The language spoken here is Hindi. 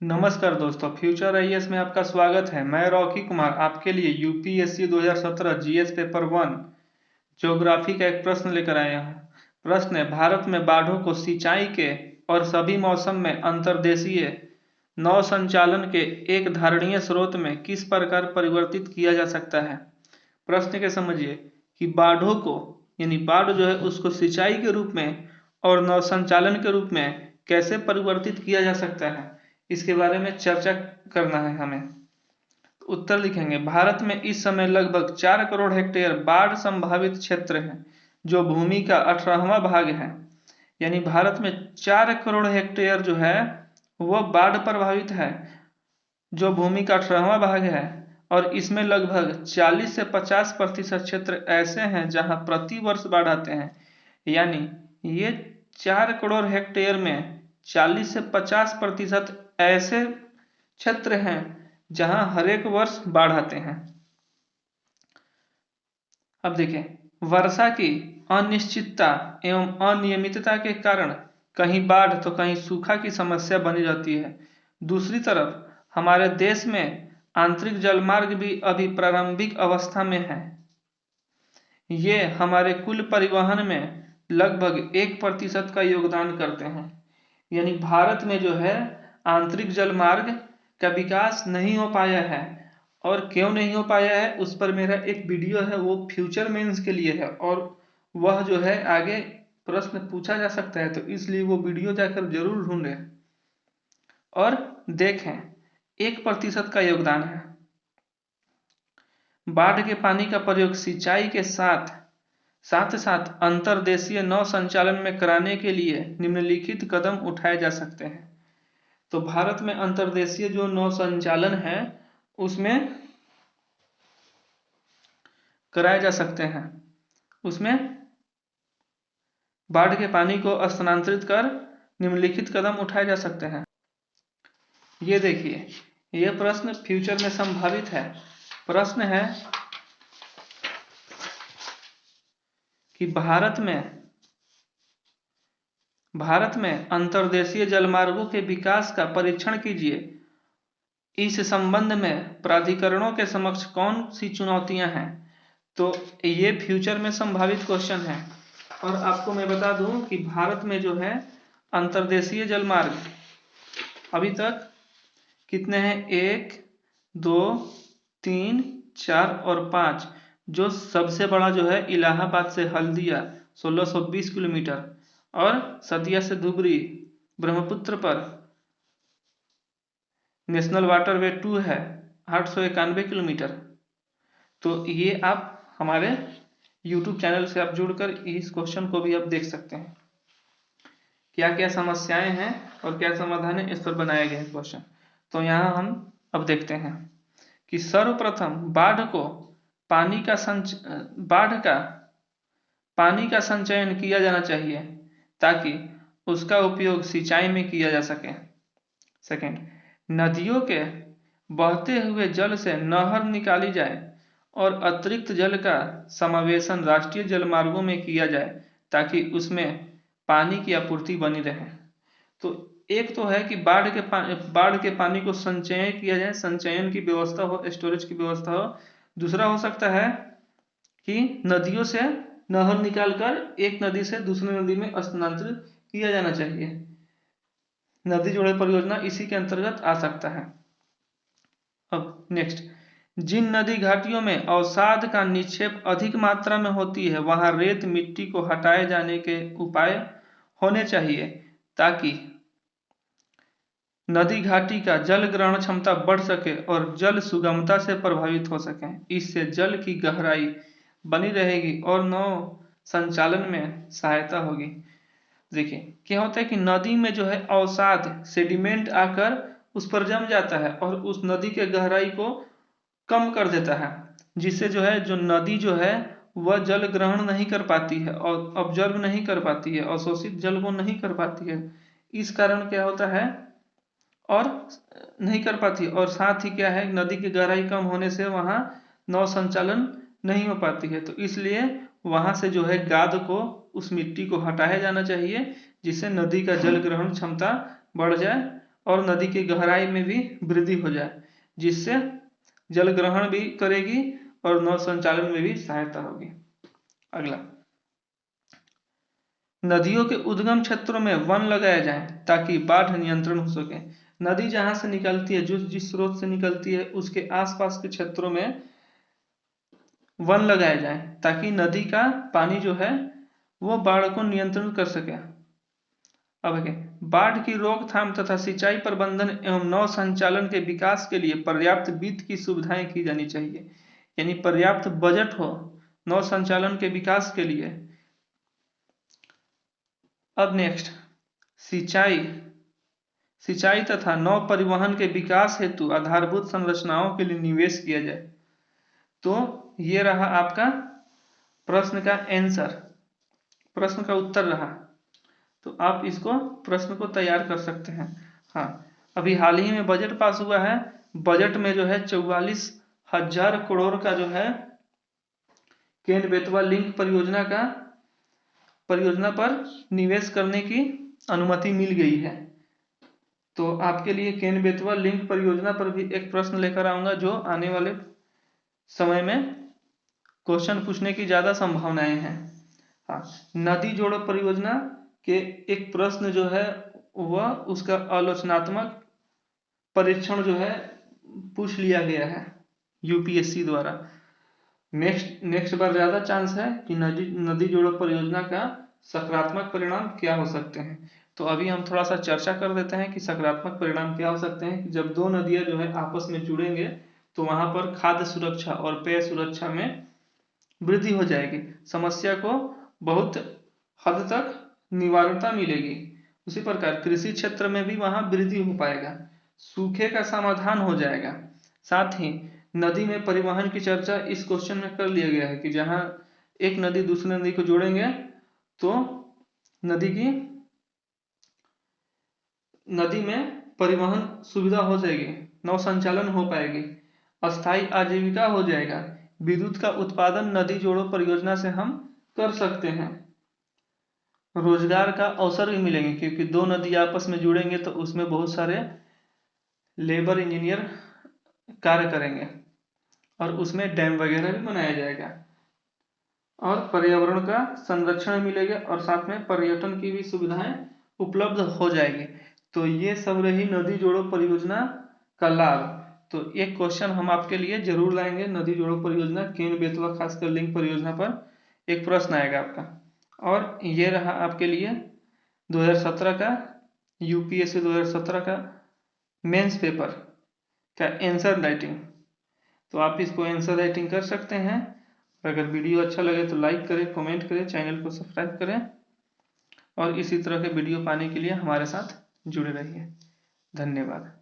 नमस्कार दोस्तों, फ्यूचर आईएएस में आपका स्वागत है। मैं रॉकी कुमार आपके लिए यूपीएससी 2017 जीएस पेपर 1 ज्योग्राफी का एक प्रश्न लेकर आया हूँ। प्रश्न है, भारत में बाढ़ों को सिंचाई के और सभी मौसम में अंतर्देशीय नौ संचालन के एक धारणीय स्रोत में किस प्रकार परिवर्तित किया जा सकता है। प्रश्न के समझिए कि बाढ़ों को यानी बाढ़ जो है उसको सिंचाई के रूप में और नौ संचालन के रूप में कैसे परिवर्तित किया जा सकता है, इसके बारे में चर्चा करना है हमें। उत्तर लिखेंगे, भारत में इस समय लगभग 4 करोड़ हेक्टेयर बाढ़ संभावित क्षेत्र है जो भूमि का 18वां भाग है। यानी भारत में 4 करोड़ हेक्टेयर जो है वह बाढ़ प्रभावित है जो भूमि का 18वां भाग है, और इसमें लगभग 40 से 50% क्षेत्र ऐसे हैं जहां प्रति वर्ष बाढ़ आते हैं। यानी ये 4 करोड़ हेक्टेयर में 40 से 50% ऐसे क्षेत्र हैं जहां हर एक वर्ष बाढ़ आते हैं। अब देखें, वर्षा की अनिश्चितता एवं अनियमितता के कारण कहीं बाढ़ तो कहीं सूखा की समस्या बनी रहती है। दूसरी तरफ हमारे देश में आंतरिक जलमार्ग भी अभी प्रारंभिक अवस्था में है। ये हमारे कुल परिवहन में लगभग 1% का योगदान करते हैं। यानी भारत में जो है आंतरिक जलमार्ग का विकास नहीं हो पाया है। और क्यों नहीं हो पाया है उस पर मेरा एक वीडियो है, वो फ्यूचर मेंस के लिए है और वह जो है आगे प्रश्न पूछा जा सकता है, तो इसलिए वो वीडियो जाकर जरूर ढूंढें और देखें। 1% का योगदान है। बाढ़ के पानी का प्रयोग सिंचाई के साथ साथ अंतर्देशीय नौ संचालन में कराने के लिए निम्नलिखित कदम उठाए जा सकते हैं। तो भारत में अंतर्देशीय जो नौ संचालन है उसमें कराए जा सकते हैं। उसमें बाढ़ के पानी को स्थानांतरित कर निम्नलिखित कदम उठाए जा सकते हैं। ये देखिए, यह प्रश्न फ्यूचर में संभावित है। प्रश्न है कि भारत में अंतर्देशीय जलमार्गों के विकास का परीक्षण कीजिए। इस संबंध में प्राधिकरणों के समक्ष कौन सी चुनौतियां हैं। तो ये फ्यूचर में संभावित क्वेश्चन है। और आपको मैं बता दूं कि भारत में जो है अंतर्देशीय जलमार्ग अभी तक कितने हैं, 1, 2, 3, 4 और 5। जो सबसे बड़ा जो है इलाहाबाद से हल्दिया 1620 किलोमीटर और सतिया से धुबरी ब्रह्मपुत्र पर नेशनल वाटरवे 2 है 891 किलोमीटर। तो ये आप हमारे YouTube चैनल से आप जुड़कर इस क्वेश्चन को भी आप देख सकते हैं, क्या क्या समस्याएं हैं और क्या समाधान है, इस पर बनाया गया है क्वेश्चन। तो यहाँ हम अब देखते हैं कि सर्वप्रथम बाढ़ का पानी का संचयन किया जाना चाहिए ताकि उसका उपयोग सिंचाई में किया जा सके। सेकंड, नदियों के बहते हुए जल से नहर निकाली जाए और अतिरिक्त जल का समावेशन राष्ट्रीय जलमार्गों में किया जाए ताकि उसमें पानी की आपूर्ति बनी रहे। तो एक तो है कि बाढ़ के पानी को संचय किया जाए, संचयन की व्यवस्था हो, स्टोरेज की व्यवस्था हो। दूसरा हो सकता है कि नदियों से नहर निकालकर एक नदी से दूसरी नदी में स्थानांतरित किया जाना चाहिए। नदी जोड़े परियोजना इसी के अंतर्गत आ सकता है। अब नेक्स्ट, जिन नदी घाटियों में अवसाद का निक्षेप अधिक मात्रा में होती है वहां रेत मिट्टी को हटाए जाने के उपाय होने चाहिए ताकि नदी घाटी का जल ग्रहण क्षमता बढ़ सके और जल सुगमता से प्रभावित हो सके। इससे जल की गहराई बनी रहेगी और नौ संचालन में सहायता होगी। देखिए क्या होता है कि नदी में जो है अवसाद सेडिमेंट आकर उस पर जम जाता है और उस नदी के गहराई को कम कर देता है, जिससे जो है जो नदी जो है वह जल ग्रहण नहीं कर पाती है और ऑब्जर्व नहीं कर पाती है, अवशोषित जल को नहीं कर पाती है। इस कारण क्या होता है और नहीं कर पाती, और साथ ही क्या है नदी की गहराई कम होने से वहां नौ संचालन नहीं हो पाती है। तो इसलिए वहां से जो है गाद को, उस मिट्टी को हटाया जाना चाहिए जिससे नदी का जल ग्रहण क्षमता बढ़ जाए और नदी की गहराई में भी वृद्धि हो जाए, जिससे जल ग्रहण भी करेगी और नौ संचालन में भी सहायता होगी। अगला, नदियों के उद्गम क्षेत्रों में वन लगाए जाएं ताकि बाढ़ नियंत्रण हो सके। नदी जहां से निकलती है, जिस स्रोत से निकलती है, उसके आसपास के क्षेत्रों में वन लगाए जाएं ताकि नदी का पानी जो है वो बाढ़ को नियंत्रण कर सके। अब बाढ़ की रोकथाम तथा सिंचाई प्रबंधन एवं नौ संचालन के विकास के लिए पर्याप्त वित्त की सुविधाएं की जानी चाहिए, यानी पर्याप्त बजट हो नौ संचालन के विकास के लिए। अब नेक्स्ट, सिंचाई तथा नौ परिवहन के विकास हेतु आधारभूत संरचनाओं के लिए निवेश किया जाए। तो ये रहा आपका प्रश्न का आंसर, प्रश्न का उत्तर रहा। तो आप इसको प्रश्न को तैयार कर सकते हैं। हाँ, अभी हाल ही में बजट पास हुआ है। बजट में जो है 44,000 करोड़ का जो है केन बेतवा लिंक परियोजना पर निवेश करने की अनुमति मिल गई है। तो आपके लिए केन बेतवा लिंक परियोजना पर भी एक प्रश्न लेकर आऊंगा, जो आने वाले समय में क्वेश्चन पूछने की ज्यादा संभावनाएं हैं। हाँ, नदी जोड़ो परियोजना के एक प्रश्न जो है वह उसका आलोचनात्मक परीक्षण जो है पूछ लिया गया है यूपीएससी द्वारा। नेक्स्ट बार ज्यादा चांस है कि नदी जोड़ो परियोजना का सकारात्मक परिणाम क्या हो सकते हैं। तो अभी हम थोड़ा सा चर्चा कर देते हैं कि सकारात्मक परिणाम क्या हो सकते हैं। कि जब दो नदियां जो है आपस में जुड़ेंगे तो वहां पर खाद्य सुरक्षा और पेय सुरक्षा में वृद्धि हो जाएगी, समस्या को बहुत हद तक निवारणता मिलेगी। उसी प्रकार कृषि क्षेत्र में भी वहां वृद्धि हो पाएगा, सूखे का समाधान हो जाएगा। साथ ही नदी में परिवहन की चर्चा इस क्वेश्चन में कर लिया गया है कि जहां एक नदी दूसरी नदी को जोड़ेंगे तो नदी में परिवहन सुविधा हो जाएगी, नौ संचालन हो पाएगी, अस्थायी आजीविका हो जाएगा, विद्युत का उत्पादन नदी जोड़ो परियोजना से हम कर सकते हैं, रोजगार का अवसर भी मिलेंगे क्योंकि दो नदी आपस में जुड़ेंगे तो उसमें बहुत सारे लेबर इंजीनियर कार्य करेंगे और उसमें डैम वगैरह भी बनाया जाएगा और पर्यावरण का संरक्षण मिलेगा और साथ में पर्यटन की भी सुविधाएं उपलब्ध हो जाएगी। तो ये सब रही नदी जोड़ो परियोजना का लाभ। तो एक क्वेश्चन हम आपके लिए जरूर लाएंगे, नदी जोड़ो परियोजना केन बेतवा खासकर लिंक परियोजना पर एक प्रश्न आएगा आपका। और ये रहा आपके लिए 2017 का यूपीएससी 2017 का मेंस पेपर का आंसर राइटिंग। तो आप इसको आंसर राइटिंग कर सकते हैं। अगर वीडियो अच्छा लगे तो लाइक करें, कमेंट करें, चैनल को सब्सक्राइब करें और इसी तरह के वीडियो पाने के लिए हमारे साथ जुड़े रहिए। धन्यवाद।